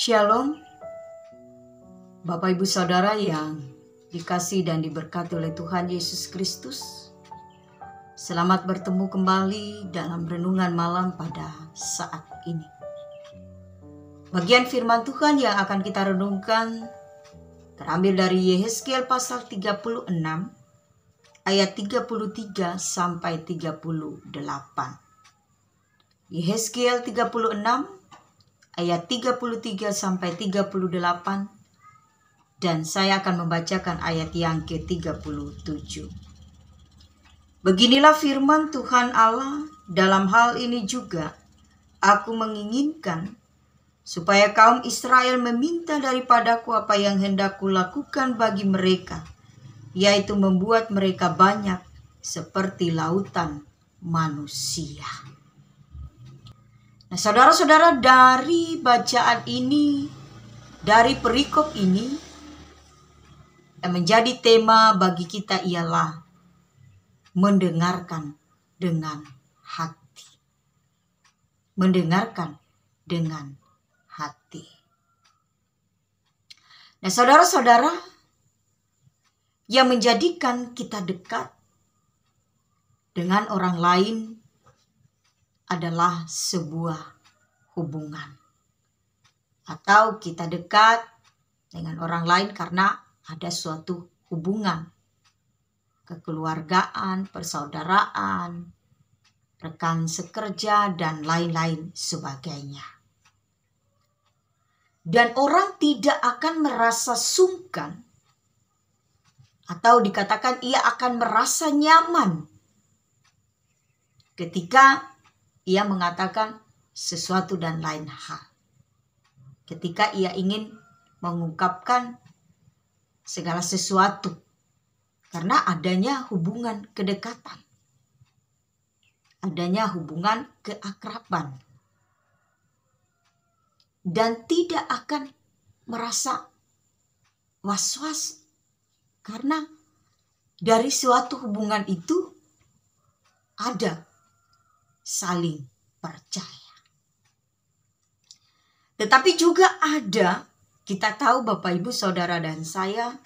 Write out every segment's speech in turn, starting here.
Shalom, Bapak Ibu Saudara yang dikasihi dan diberkati oleh Tuhan Yesus Kristus. Selamat bertemu kembali dalam renungan malam pada saat ini. Bagian firman Tuhan yang akan kita renungkan terambil dari Yehezkiel pasal 36 ayat 33 sampai 38. Yehezkiel 36 ayat 33 sampai 38, dan saya akan membacakan ayat yang ke-37. Beginilah firman Tuhan Allah, dalam hal ini juga aku menginginkan supaya kaum Israel meminta daripadaku apa yang hendak kulakukan bagi mereka, yaitu membuat mereka banyak seperti lautan manusia. Nah, saudara-saudara, dari bacaan ini, dari perikop ini, yang menjadi tema bagi kita ialah mendengarkan dengan hati. Mendengarkan dengan hati. Nah, saudara-saudara, yang menjadikan kita dekat dengan orang lain adalah sebuah hubungan. Atau kita dekat dengan orang lain karena ada suatu hubungan. Kekeluargaan, persaudaraan, rekan sekerja, dan lain-lain sebagainya. Dan orang tidak akan merasa sungkan atau dikatakan ia akan merasa nyaman ketika ia mengatakan sesuatu dan lain hal. Ketika ia ingin mengungkapkan segala sesuatu. Karena adanya hubungan kedekatan. Adanya hubungan keakraban. Dan tidak akan merasa was-was. Karena dari suatu hubungan itu ada saling percaya. Tetapi juga ada, kita tahu Bapak Ibu Saudara dan saya,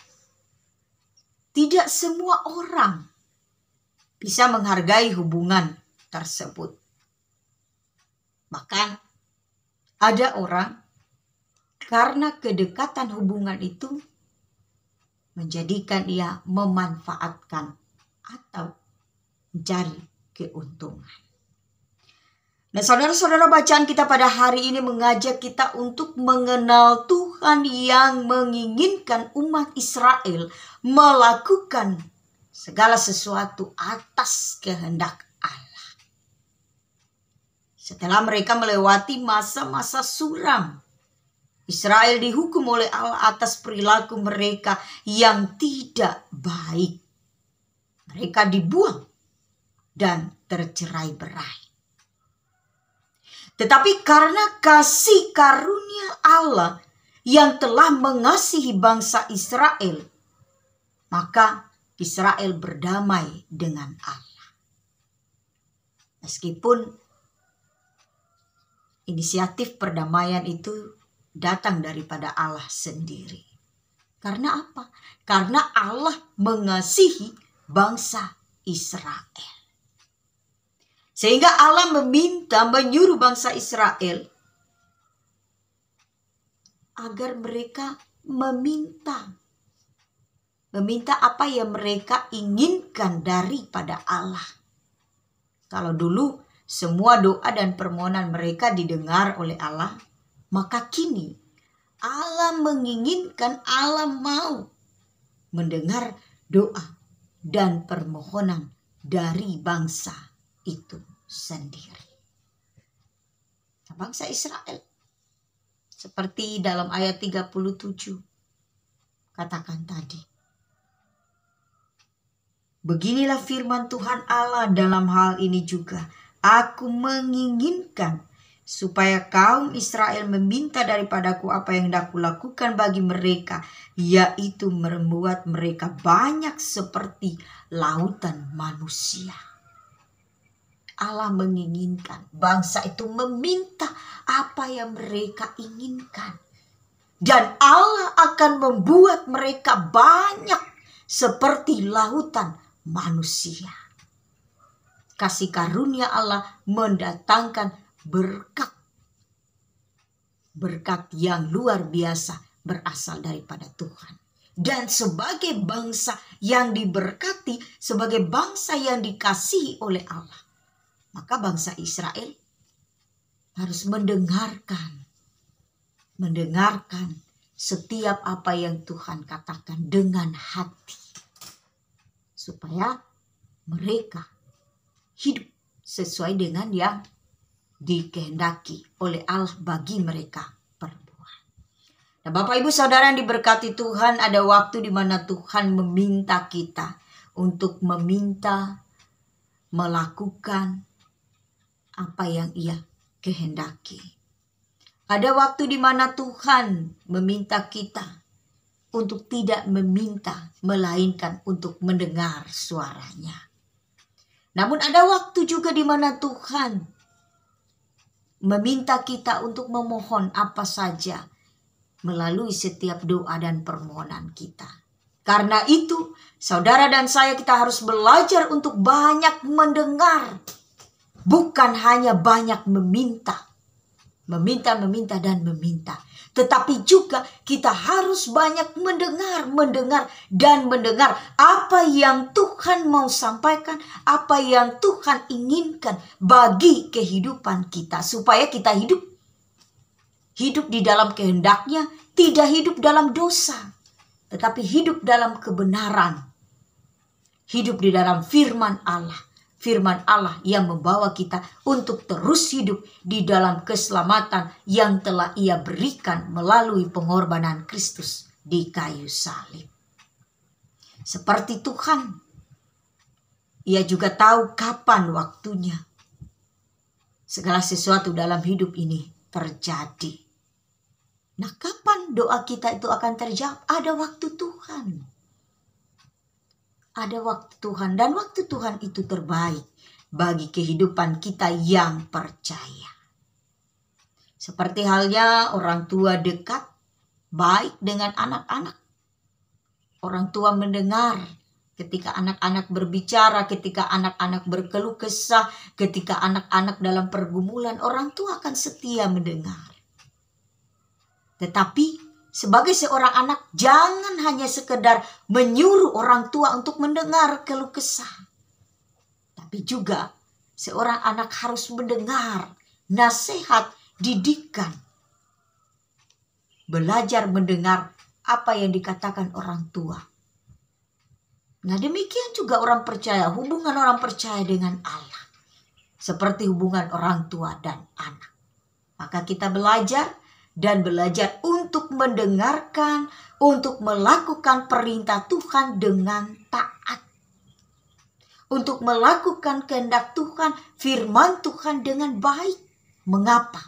tidak semua orang bisa menghargai hubungan tersebut. Bahkan ada orang karena kedekatan hubungan itu menjadikan ia memanfaatkan atau mencari keuntungan. Nah, saudara-saudara, bacaan kita pada hari ini mengajak kita untuk mengenal Tuhan yang menginginkan umat Israel melakukan segala sesuatu atas kehendak Allah. Setelah mereka melewati masa-masa suram, Israel dihukum oleh Allah atas perilaku mereka yang tidak baik. Mereka dibuang dan tercerai-berai. Tetapi karena kasih karunia Allah yang telah mengasihi bangsa Israel, maka Israel berdamai dengan Allah. Meskipun inisiatif perdamaian itu datang daripada Allah sendiri. Karena apa? Karena Allah mengasihi bangsa Israel. Sehingga Allah menyuruh bangsa Israel agar mereka meminta apa yang mereka inginkan daripada Allah. Kalau dulu semua doa dan permohonan mereka didengar oleh Allah, maka kini Allah menginginkan, Allah mau mendengar doa dan permohonan dari bangsa itu sendiri. Nah, bangsa Israel seperti dalam ayat 37 katakan tadi. Beginilah firman Tuhan Allah, dalam hal ini juga aku menginginkan supaya kaum Israel meminta daripadaku apa yang hendak kulakukan bagi mereka, yaitu membuat mereka banyak seperti lautan manusia. Allah menginginkan bangsa itu meminta apa yang mereka inginkan. Dan Allah akan membuat mereka banyak seperti lautan manusia. Kasih karunia Allah mendatangkan berkat. Berkat yang luar biasa berasal daripada Tuhan. Dan sebagai bangsa yang diberkati, sebagai bangsa yang dikasihi oleh Allah, maka bangsa Israel harus mendengarkan setiap apa yang Tuhan katakan dengan hati, supaya mereka hidup sesuai dengan yang dikehendaki oleh Allah bagi mereka perbuat. Nah, Bapak Ibu Saudara yang diberkati Tuhan, ada waktu di mana Tuhan meminta kita untuk melakukan apa yang Ia kehendaki. Ada waktu di mana Tuhan meminta kita untuk tidak meminta, melainkan untuk mendengar suaranya. Namun ada waktu juga di mana Tuhan meminta kita untuk memohon apa saja melalui setiap doa dan permohonan kita. Karena itu, saudara dan saya, kita harus belajar untuk banyak mendengar, bukan hanya banyak meminta, dan meminta. Tetapi juga kita harus banyak mendengar apa yang Tuhan mau sampaikan, apa yang Tuhan inginkan bagi kehidupan kita. Supaya kita hidup di dalam kehendaknya, tidak hidup dalam dosa, tetapi hidup dalam kebenaran. Hidup di dalam firman Allah. Firman Allah yang membawa kita untuk terus hidup di dalam keselamatan yang telah Ia berikan melalui pengorbanan Kristus di kayu salib. Seperti Tuhan, Ia juga tahu kapan waktunya segala sesuatu dalam hidup ini terjadi. Nah, kapan doa kita itu akan terjawab? Ada waktu Tuhan. Ada waktu Tuhan, dan waktu Tuhan itu terbaik bagi kehidupan kita yang percaya. Seperti halnya orang tua dekat, baik dengan anak-anak. Orang tua mendengar ketika anak-anak berbicara, ketika anak-anak berkeluh kesah, ketika anak-anak dalam pergumulan, orang tua akan setia mendengar. Tetapi sebagai seorang anak, jangan hanya sekedar menyuruh orang tua untuk mendengar keluh kesah. Tapi juga seorang anak harus mendengar nasihat, didikan. Belajar mendengar apa yang dikatakan orang tua. Nah, demikian juga orang percaya, hubungan orang percaya dengan Allah. Seperti hubungan orang tua dan anak. Maka kita belajar untuk mendengarkan, untuk melakukan perintah Tuhan dengan taat. Untuk melakukan kehendak Tuhan, firman Tuhan dengan baik. Mengapa?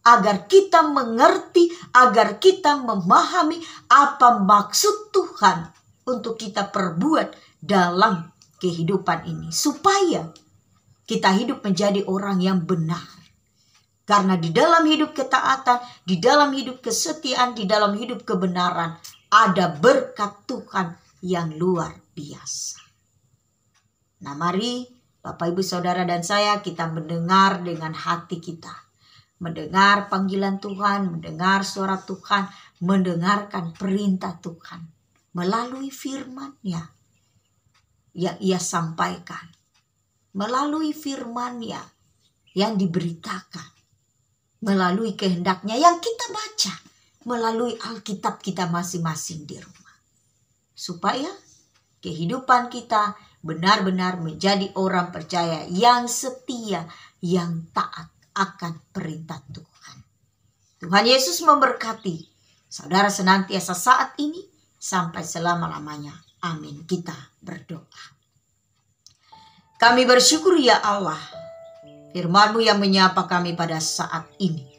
Agar kita mengerti, agar kita memahami apa maksud Tuhan untuk kita perbuat dalam kehidupan ini. Supaya kita hidup menjadi orang yang benar. Karena di dalam hidup ketaatan, di dalam hidup kesetiaan, di dalam hidup kebenaran, ada berkat Tuhan yang luar biasa. Nah, mari Bapak, Ibu, Saudara, dan saya, kita mendengar dengan hati kita. Mendengar panggilan Tuhan, mendengar suara Tuhan, mendengarkan perintah Tuhan. Melalui firman-Nya yang Ia sampaikan. Melalui firman-Nya yang diberitakan. Melalui kehendaknya yang kita baca. Melalui Alkitab kita masing-masing di rumah. Supaya kehidupan kita benar-benar menjadi orang percaya yang setia, yang taat akan perintah Tuhan. Tuhan Yesus memberkati saudara senantiasa saat ini sampai selama-lamanya. Amin. Kita berdoa. Kami bersyukur ya Allah, firman-Mu yang menyapa kami pada saat ini.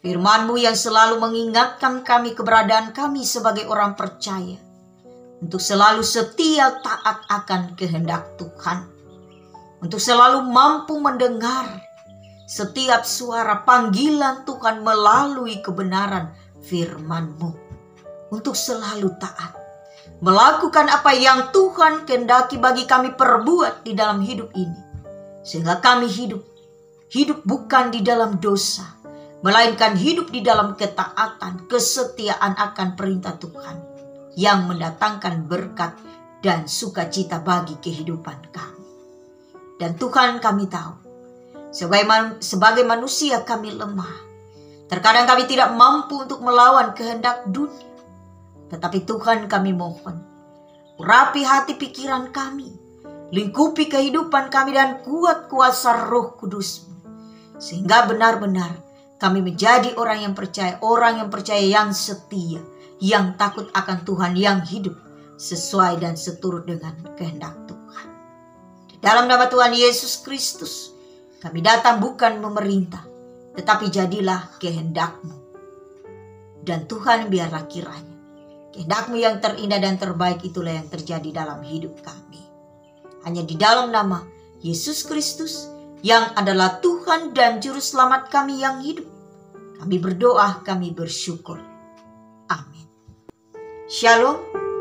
Firman-Mu yang selalu mengingatkan kami keberadaan kami sebagai orang percaya. Untuk selalu setia taat akan kehendak Tuhan. Untuk selalu mampu mendengar setiap suara panggilan Tuhan melalui kebenaran firman-Mu, untuk selalu taat, melakukan apa yang Tuhan kehendaki bagi kami perbuat di dalam hidup ini, sehingga kami hidup bukan di dalam dosa, melainkan hidup di dalam ketaatan, kesetiaan akan perintah Tuhan yang mendatangkan berkat dan sukacita bagi kehidupan kami. Dan Tuhan, kami tahu, sebagai manusia kami lemah. Terkadang kami tidak mampu untuk melawan kehendak dunia. Tetapi Tuhan, kami mohon, urapi hati pikiran kami, lingkupi kehidupan kami dan kuat kuasa Roh Kudus-Mu, sehingga benar-benar kami menjadi orang yang percaya yang setia, yang takut akan Tuhan, yang hidup sesuai dan seturut dengan kehendak Tuhan. Di dalam nama Tuhan Yesus Kristus, kami datang bukan memerintah, tetapi jadilah kehendak-Mu. Dan Tuhan, biarlah kiranya kehendak-Mu yang terindah dan terbaik itulah yang terjadi dalam hidup kami. Hanya di dalam nama Yesus Kristus yang adalah Tuhan dan Juru Selamat kami yang hidup, kami berdoa, kami bersyukur. Amin. Shalom.